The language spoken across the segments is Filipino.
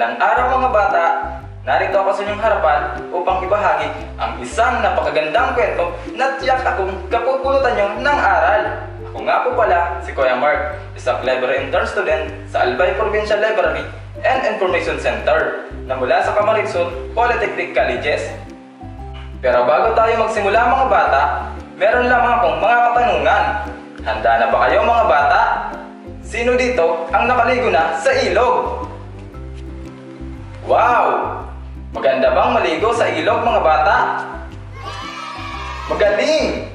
Magandang araw mga bata! Narito ako sa inyong harapan upang ibahagi ang isang napakagandang kwento na tiyak akong kapupulutan nyo ng aral. Ako nga po pala si Kuya Mark, isang clever intern student sa Albay Provincial Library and Information Center na mula sa Camarines Polytechnic Colleges. Pero bago tayo magsimula mga bata, meron lamang akong mga katanungan. Handa na ba kayo mga bata? Sino dito ang nakaligo na sa ilog? Wow! Maganda bang maligo sa ilog mga bata? Magaling!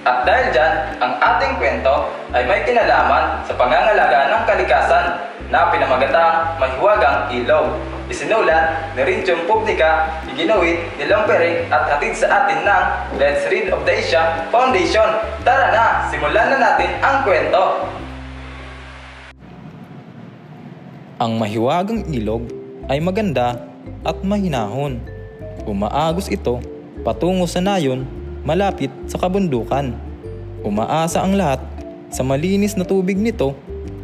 At dahil dyan, ang ating kwento ay may kinalaman sa pangangalaga ng kalikasan na pinamagatang Mahiwagang Ilog. Isinulat ni Rinchon Publica, iginuwit ni Lomperig at hatid sa atin ng Let's Read of the Asia Foundation. Tara na, simulan na natin ang kwento. Ang mahiwagang ilog ay maganda at mahinahon. Umaagos ito patungo sa nayon malapit sa kabundukan. Umaasa ang lahat sa malinis na tubig nito,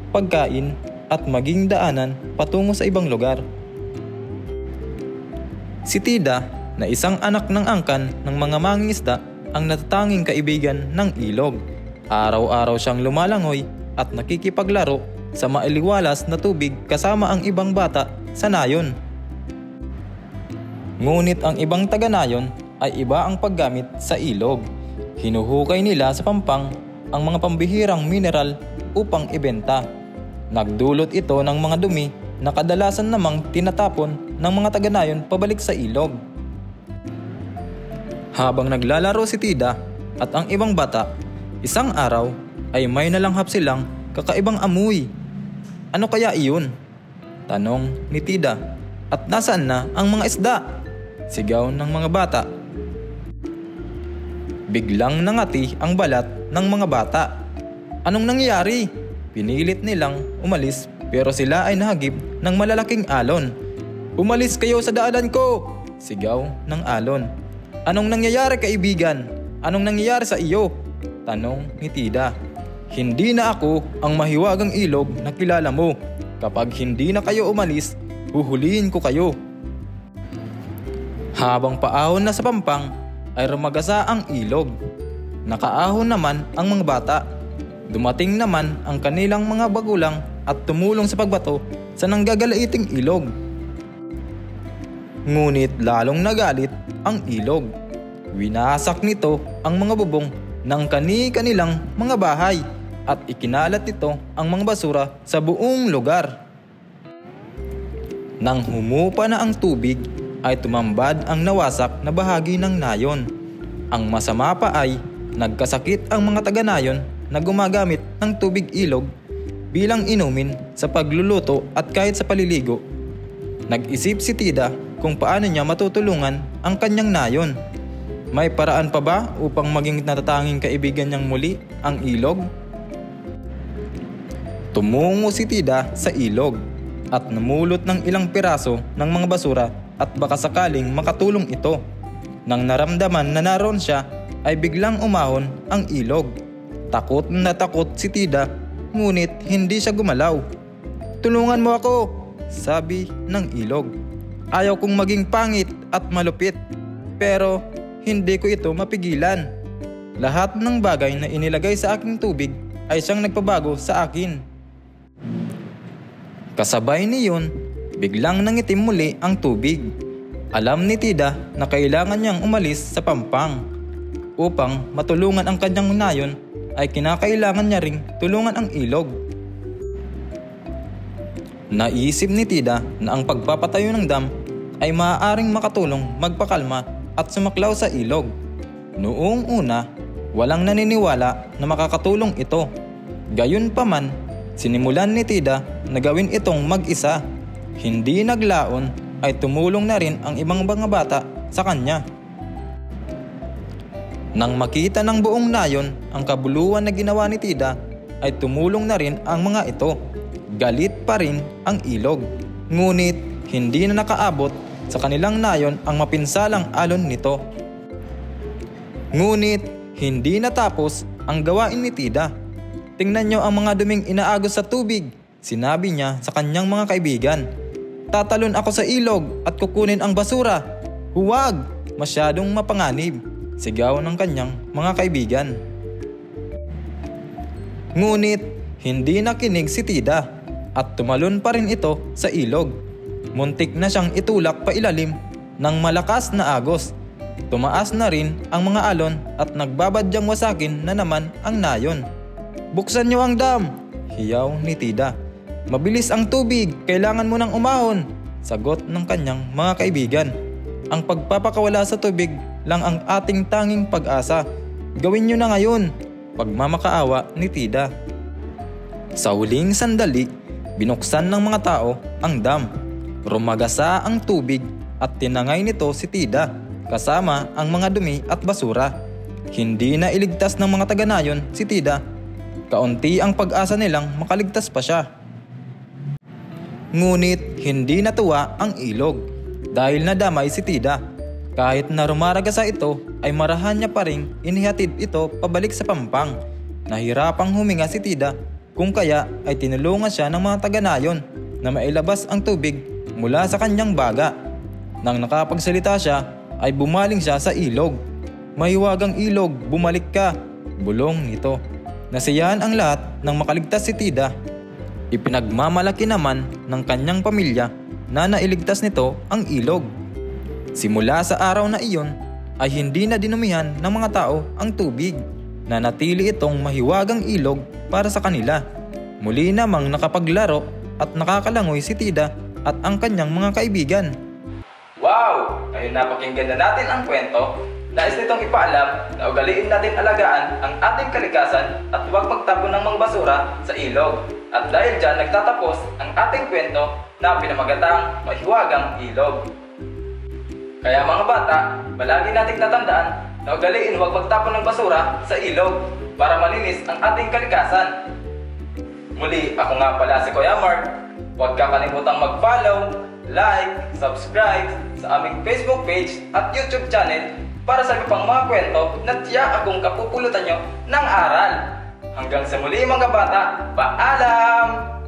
pagkain at maging daanan patungo sa ibang lugar. Si Tida na isang anak ng angkan ng mga mangingisda ang natatanging kaibigan ng ilog. Araw-araw siyang lumalangoy at nakikipaglaro sa mailiwalas na tubig kasama ang ibang bata sa nayon. Ngunit ang ibang taga-nayon ay iba ang paggamit sa ilog. Hinuhukay nila sa pampang ang mga pambihirang mineral upang ibenta. Nagdulot ito ng mga dumi na kadalasan namang tinatapon ng mga taga-nayon pabalik sa ilog. Habang naglalaro si Tida at ang ibang bata, isang araw ay may nalanghap silang kakaibang amoy. Ano kaya iyon? Tanong ni Tida. At nasaan na ang mga isda? Sigaw ng mga bata. Biglang nangati ang balat ng mga bata. Anong nangyari? Pinilit nilang umalis pero sila ay nahagip ng malalaking alon. Umalis kayo sa daanan ko! Sigaw ng alon. Anong nangyayari kaibigan? Anong nangyayari sa iyo? Tanong ni Tida. Hindi na ako ang mahiwagang ilog na kilala mo. Kapag hindi na kayo umalis, huhulihin ko kayo. Habang paahon na sa pampang, ay rumagasa ang ilog. Nakaahon naman ang mga bata. Dumating naman ang kanilang mga bagulang at tumulong sa pagbato sa nanggagalaiting ilog. Ngunit lalong nagalit ang ilog. Winasak nito ang mga bubong ng kani-kanilang mga bahay at ikinalat nito ang mga basura sa buong lugar. Nang humupa na ang tubig, ay tumambad ang nawasak na bahagi ng nayon. Ang masama pa ay nagkasakit ang mga taga-nayon na gumagamit ng tubig ilog bilang inumin sa pagluluto at kahit sa paliligo. Nag-isip si Tida kung paano niya matutulungan ang kanyang nayon. May paraan pa ba upang maging natatanging kaibigan niyang muli ang ilog? Tumungo si Tida sa ilog at namulot ng ilang piraso ng mga basura at baka sakaling makatulong ito. Nang naramdaman na naroon siya ay biglang umahon ang ilog. Takot na takot si Tida ngunit hindi siya gumalaw. Tulungan mo ako, sabi ng ilog. Ayaw kong maging pangit at malupit pero hindi ko ito mapigilan. Lahat ng bagay na inilagay sa aking tubig ay siyang nagpabago sa akin. Kasabay niyon, biglang nangitim muli ang tubig. Alam ni Tida na kailangan niyang umalis sa pampang. Upang matulungan ang kanyang nayon ay kinakailangan niya ring tulungan ang ilog. Naisip ni Tida na ang pagpapatayo ng dam ay maaaring makatulong magpakalma at sumaklaw sa ilog. Noong una, walang naniniwala na makakatulong ito. Gayunpaman, sinimulan ni Tida na gawin itong mag-isa. Hindi naglaon ay tumulong na rin ang ibang mga bata sa kanya. Nang makita ng buong nayon ang kabuluhan na ginawa ni Tida, ay tumulong na rin ang mga ito. Galit pa rin ang ilog. Ngunit hindi na nakaabot sa kanilang nayon ang mapinsalang alon nito. Ngunit hindi natapos ang gawain ni Tida. Tingnan nyo ang mga duming inaagos sa tubig, sinabi niya sa kanyang mga kaibigan. Tatalon ako sa ilog at kukunin ang basura. Huwag! Masyadong mapanganib, sigaw ng kanyang mga kaibigan. Ngunit hindi nakinig si Tida at tumalon pa rin ito sa ilog. Muntik na siyang itulak pa ilalim ng malakas na agos. Tumaas na rin ang mga alon at nagbabadyang wasakin na naman ang nayon. Buksan niyo ang dam! Hiyaw ni Tida. Mabilis ang tubig, kailangan mo nang umahon, sagot ng kanyang mga kaibigan. Ang pagpapakawala sa tubig lang ang ating tanging pag-asa. Gawin niyo na ngayon, pagmamakaawa ni Tida. Sa huling sandali, binuksan ng mga tao ang dam. Rumagasa ang tubig at tinangay nito si Tida kasama ang mga dumi at basura. Hindi na iligtas ng mga taga-nayon si Tida. Kaunti ang pag-asa nilang makaligtas pa siya. Ngunit hindi natuwa ang ilog dahil nadamay si Tida. Kahit na rumaragasa ito ay marahan niya pa ring inihatid ito pabalik sa pampang. Nahirapang huminga si Tida kung kaya ay tinulungan siya ng mga taga-nayon na mailabas ang tubig mula sa kanyang baga. Nang nakapagsalita siya ay bumaling siya sa ilog. Mahiwagang ilog, bumalik ka, bulong nito. Nasiyahan ang lahat nang makaligtas si Tida. Ipinagmamalaki naman ng kanyang pamilya na nailigtas nito ang ilog. Simula sa araw na iyon ay hindi na dinumihan ng mga tao ang tubig. Nanatili itong mahiwagang ilog para sa kanila. Muli namang nakapaglaro at nakakalangoy si Tida at ang kanyang mga kaibigan. Wow! Ngayon napakinggan na natin ang kwento. Nais nitong ipaalam na ugaliin natin alagaan ang ating kalikasan at huwag magtapon ng mga basura sa ilog. At dahil dyan nagtatapos ang ating kwento na pinamagatang Mahiwagang Ilog. Kaya mga bata, palagi nating tatandaan na ugaliin huwag magtapon ng basura sa ilog para malinis ang ating kalikasan. Muli, ako nga pala si Kuya Mark. Huwag kakalimutang mag-follow, like, subscribe sa aming Facebook page at YouTube channel para sa iba pang mga kwento na tiyak akong kapupulutan nyo ng aral. Hanggang sa muli mga bata, paalam!